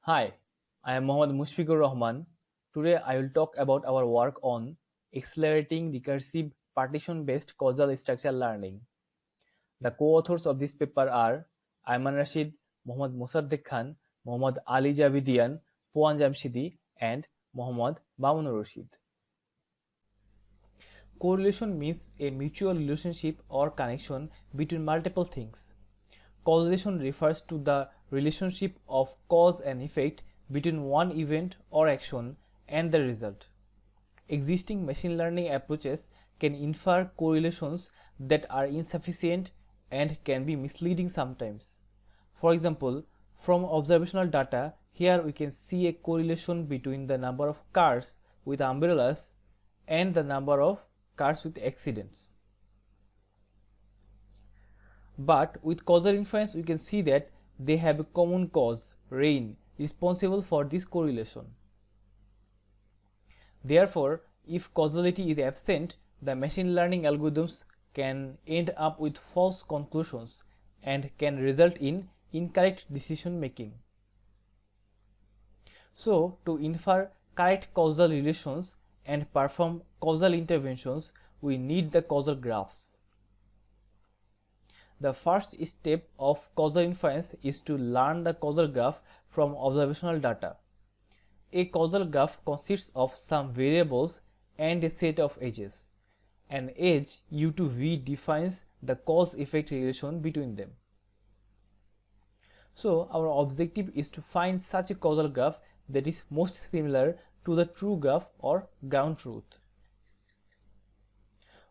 Hi, I am Mohammad Mushfiqur Rahman. Today I will talk about our work on accelerating recursive partition-based causal structure learning. The co-authors of this paper are Ayman Rashid, Mohammad Mossaddeq Khan, Mohammad Ali Javidian, Puan Jamshidi, and Mohammad Mamunur Rashid. Correlation means a mutual relationship or connection between multiple things. Causation refers to the relationship of cause and effect between one event or action and the result. Existing machine learning approaches can infer correlations that are insufficient and can be misleading sometimes. For example, from observational data, here we can see a correlation between the number of cars with umbrellas and the number of cars with accidents. But with causal inference, we can see that they have a common cause, rain, responsible for this correlation. Therefore, if causality is absent, the machine learning algorithms can end up with false conclusions and can result in incorrect decision making. So, to infer correct causal relations and perform causal interventions, we need the causal graphs. The first step of causal inference is to learn the causal graph from observational data. A causal graph consists of some variables and a set of edges. An edge u to v defines the cause-effect relation between them. So, our objective is to find such a causal graph that is most similar to the true graph or ground truth.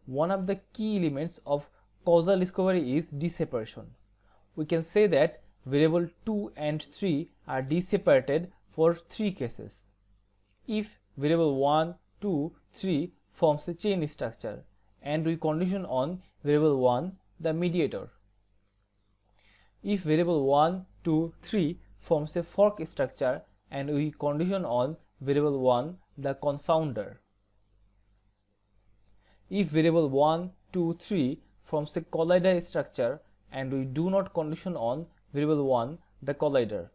One of the key elements of causal discovery is d-separation. We can say that variable 2 and 3 are d-separated for three cases. If variable 1, 2, 3 forms a chain structure and we condition on variable 1 the mediator. If variable 1, 2, 3 forms a fork structure and we condition on variable 1 the confounder. If variable 1, 2, 3 forms a collider structure and we do not condition on variable 1 the collider,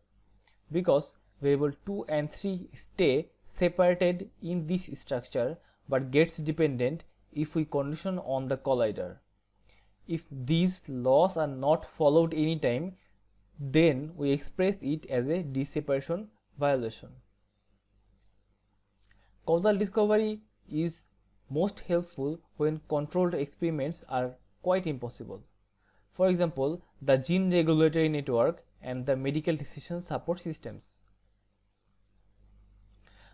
because variable 2 and 3 stay separated in this structure but gets dependent if we condition on the collider. If these laws are not followed anytime, then we express it as a d-separation violation. Causal discovery is most helpful when controlled experiments are quite impossible. For example, the gene regulatory network and the medical decision support systems.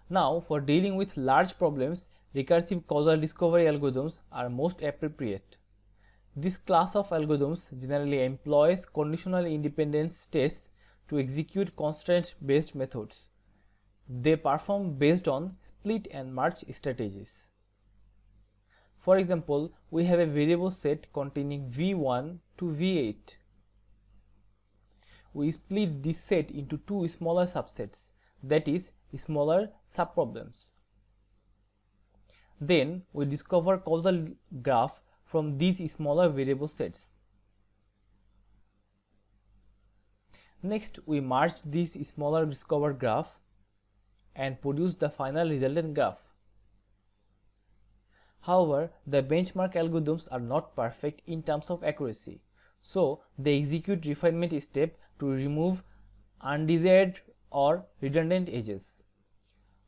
Now, for dealing with large problems, recursive causal discovery algorithms are most appropriate. This class of algorithms generally employs conditional independence tests to execute constraint-based methods. They perform based on split and merge strategies. For example, we have a variable set containing v1 to v8. We split this set into two smaller subsets, that is, smaller subproblems. Then we discover causal graph from these smaller variable sets. Next, we merge this smaller discovered graph and produce the final resultant graph. However, the benchmark algorithms are not perfect in terms of accuracy, so they execute refinement step to remove undesired or redundant edges.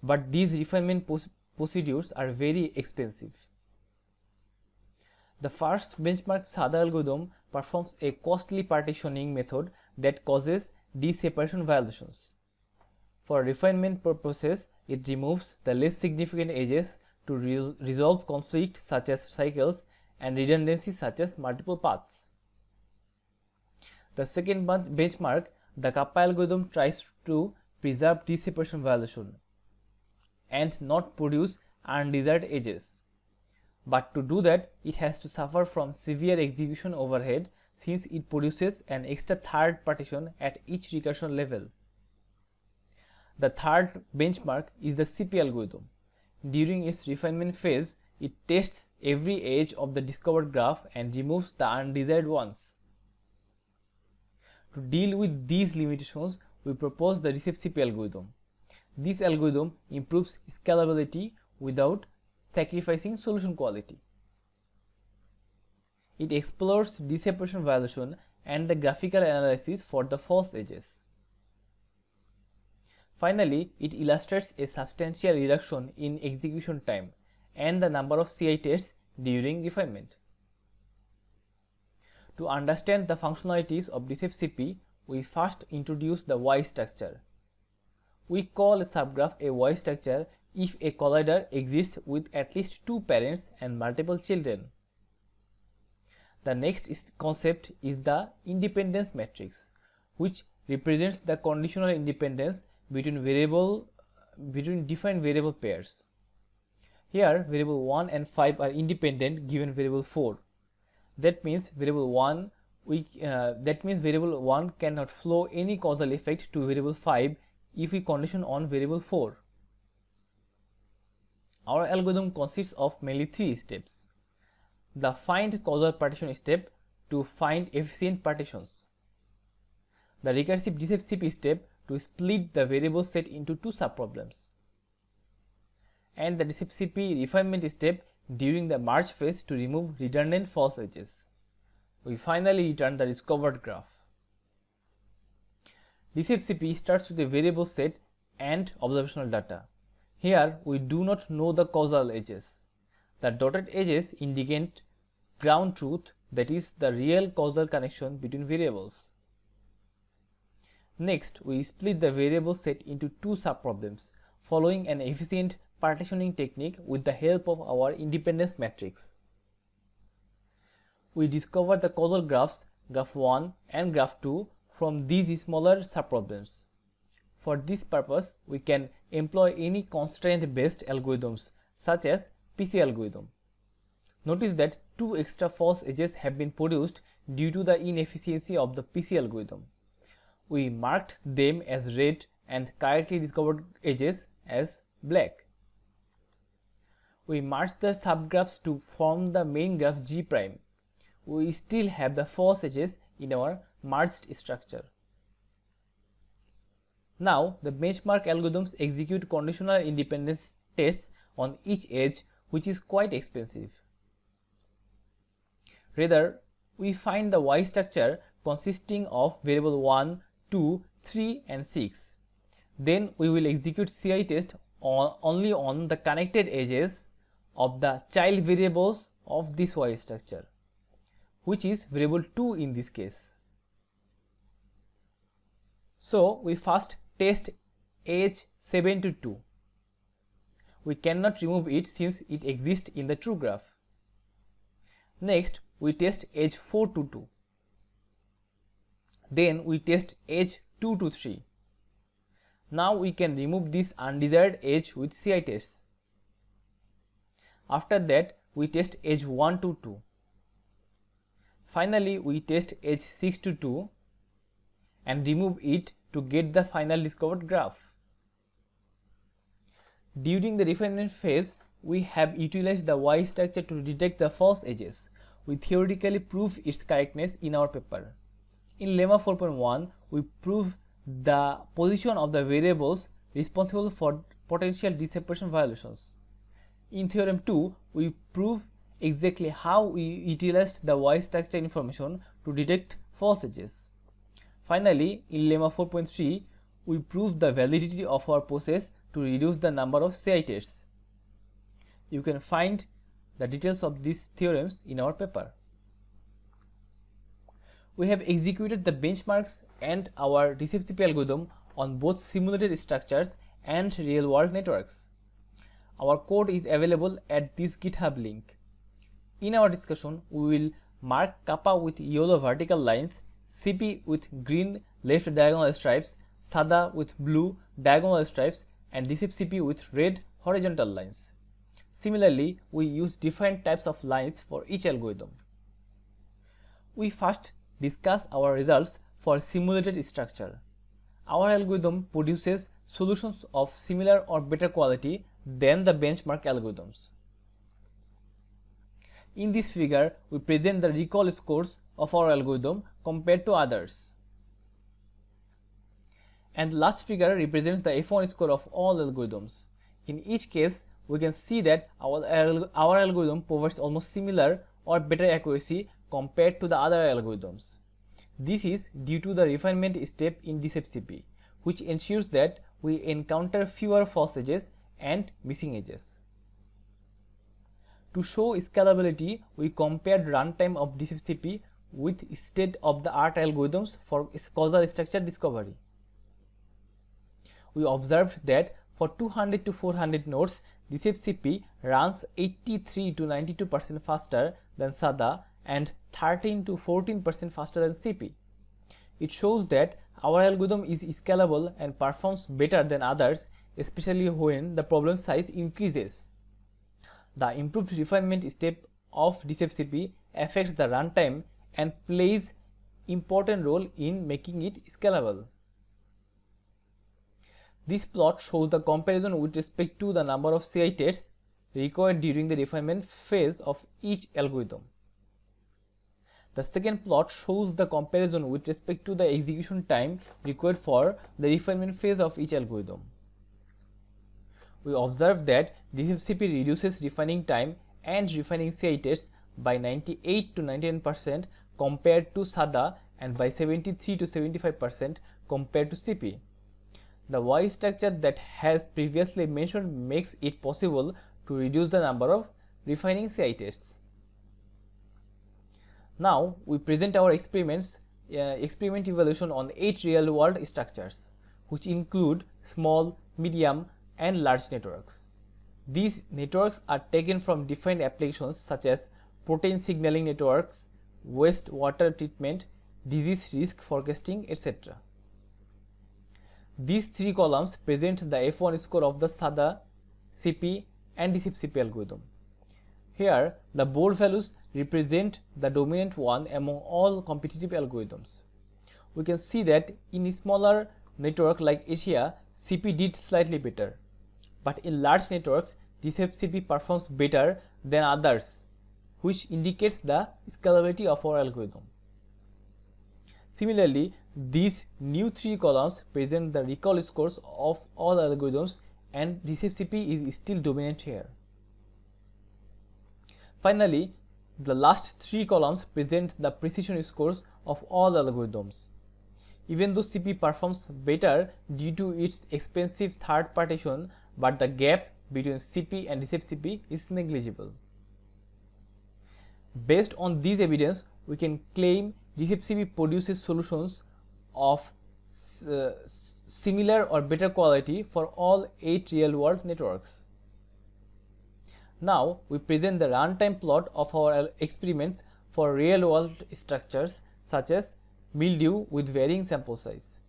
But these refinement procedures are very expensive. The first benchmark SADA algorithm performs a costly partitioning method that causes d-separation violations. For refinement purposes, it removes the less significant edges to resolve conflicts such as cycles and redundancy such as multiple paths. The second benchmark, the Kappa algorithm, tries to preserve d-separation violation and not produce undesired edges. But to do that, it has to suffer from severe execution overhead since it produces an extra third partition at each recursion level. The third benchmark is the CP algorithm. During its refinement phase, it tests every edge of the discovered graph and removes the undesired ones. To deal with these limitations, we propose the DCFCP algorithm. This algorithm improves scalability without sacrificing solution quality. It explores deseparation violation and the graphical analysis for the false edges. Finally, it illustrates a substantial reduction in execution time and the number of CI tests during refinement. To understand the functionalities of DCFCP, we first introduce the Y structure. We call a subgraph a Y structure if a collider exists with at least two parents and multiple children. The next concept is the independence matrix, which represents the conditional independence between different variable pairs. Here, variable 1 and 5 are independent given variable 4. That means variable 1 cannot flow any causal effect to variable 5 if we condition on variable 4. Our algorithm consists of mainly three steps. The find causal partition step to find efficient partitions. The recursive DCFCP step to split the variable set into two subproblems. And the DCFCP refinement step during the merge phase to remove redundant false edges. We finally return the discovered graph. DCFCP starts with a variable set and observational data. Here we do not know the causal edges. The dotted edges indicate ground truth, that is the real causal connection between variables. Next, we split the variable set into two subproblems following an efficient partitioning technique with the help of our independence matrix. We discover the causal graphs, graph 1 and graph 2, from these smaller subproblems. For this purpose, we can employ any constraint-based algorithms such as PC algorithm. Notice that two extra false edges have been produced due to the inefficiency of the PC algorithm. We marked them as red and correctly discovered edges as black. We merged the subgraphs to form the main graph G prime. We still have the false edges in our merged structure. Now, the benchmark algorithms execute conditional independence tests on each edge, which is quite expensive. Rather, we find the Y structure consisting of variable 1, 2, 3 and 6. Then we will execute CI test only on the connected edges of the child variables of this Y structure, which is variable 2 in this case. So, we first test edge 7 to 2. We cannot remove it since it exists in the true graph. Next, we test edge 4 to 2. Then we test edge 2 to 3. Now we can remove this undesired edge with CI tests. After that, we test edge 1 to 2. Finally, we test edge 6 to 2 and remove it to get the final discovered graph. During the refinement phase, we have utilized the Y structure to detect the false edges. We theoretically prove its correctness in our paper. In Lemma 4.1, we prove the position of the variables responsible for potential deseparation violations. In Theorem 2, we prove exactly how we utilized the Y structure information to detect false edges. Finally, in Lemma 4.3, we prove the validity of our process to reduce the number of CI tests. You can find the details of these theorems in our paper. We have executed the benchmarks and our DCFCP algorithm on both simulated structures and real-world networks. Our code is available at this GitHub link. In our discussion, we will mark kappa with yellow vertical lines, CP with green left diagonal stripes, SADA with blue diagonal stripes, and DCFCP with red horizontal lines. Similarly, we use different types of lines for each algorithm. We first discuss our results for simulated structure. Our algorithm produces solutions of similar or better quality than the benchmark algorithms. In this figure, we present the recall scores of our algorithm compared to others. And the last figure represents the F1 score of all algorithms. In each case, we can see that our algorithm provides almost similar or better accuracy compared to the other algorithms. This is due to the refinement step in DCEP-CP, which ensures that we encounter fewer false edges and missing edges. To show scalability, we compared runtime of DCEP-CP with state-of-the-art algorithms for causal structure discovery. We observed that for 200 to 400 nodes, DCEP-CP runs 83 to 92% faster than SADA and 13 to 14% faster than CP. It shows that our algorithm is scalable and performs better than others, especially when the problem size increases. The improved refinement step of DCEP-CP affects the runtime and plays important role in making it scalable. This plot shows the comparison with respect to the number of CI tests required during the refinement phase of each algorithm. The second plot shows the comparison with respect to the execution time required for the refinement phase of each algorithm. We observe that DCEP-CP reduces refining time and refining CI tests by 98 to 99% compared to SADA and by 73 to 75% compared to CP. The Y structure that has previously mentioned makes it possible to reduce the number of refining CI tests. Now we present our experiment evaluation on 8 real-world structures, which include small, medium, and large networks. These networks are taken from different applications such as protein signaling networks, wastewater treatment, disease risk forecasting, etc. These 3 columns present the F1 score of the SADA, CP, and DCEP-CP algorithm. Here, the bold values represent the dominant one among all competitive algorithms. We can see that in a smaller network like Asia, CP did slightly better, but in large networks, DCEP-CP performs better than others, which indicates the scalability of our algorithm. Similarly, these new 3 columns present the recall scores of all algorithms, and DCEP-CP is still dominant here. Finally, the last 3 columns present the precision scores of all algorithms. Even though CP performs better due to its expensive third partition, but the gap between CP and DCEP-CP is negligible. Based on these evidence, we can claim DCEP-CP produces solutions of similar or better quality for all 8 real-world networks. Now we present the runtime plot of our experiments for real-world structures such as mildew with varying sample size.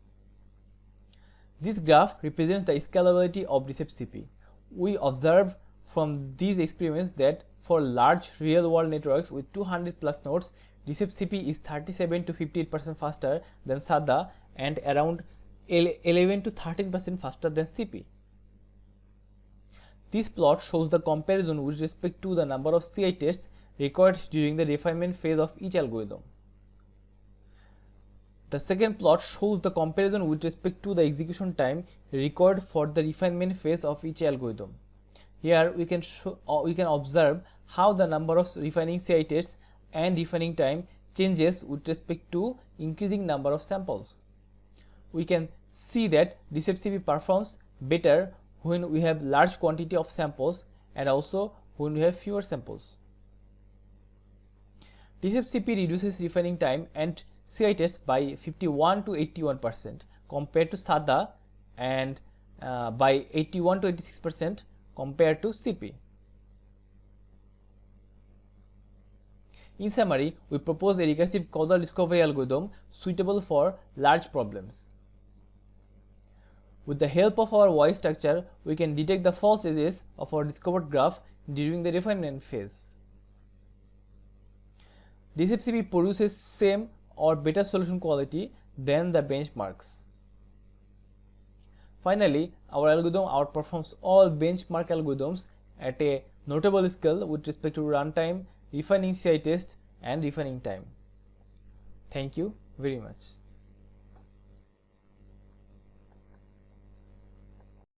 This graph represents the scalability of DCEP-CP. We observe from these experiments that for large real-world networks with 200 plus nodes, DCEP-CP is 37 to 58% faster than SADA and around 11 to 13% faster than CP. This plot shows the comparison with respect to the number of CI tests required during the refinement phase of each algorithm. The second plot shows the comparison with respect to the execution time required for the refinement phase of each algorithm. Here we can observe how the number of refining CI tests and refining time changes with respect to increasing number of samples. We can see that DCEP-CP performs better when we have large quantity of samples and also when we have fewer samples. DCEP-CP reduces refining time and CI tests by 51 to 81% compared to SADA and by 81 to 86% compared to CP. In summary, we propose a recursive causal discovery algorithm suitable for large problems. With the help of our Y structure, we can detect the false edges of our discovered graph during the refinement phase. DCEP-CP produces same or better solution quality than the benchmarks. Finally, our algorithm outperforms all benchmark algorithms at a notable scale with respect to runtime, refining CI test, and refining time. Thank you very much.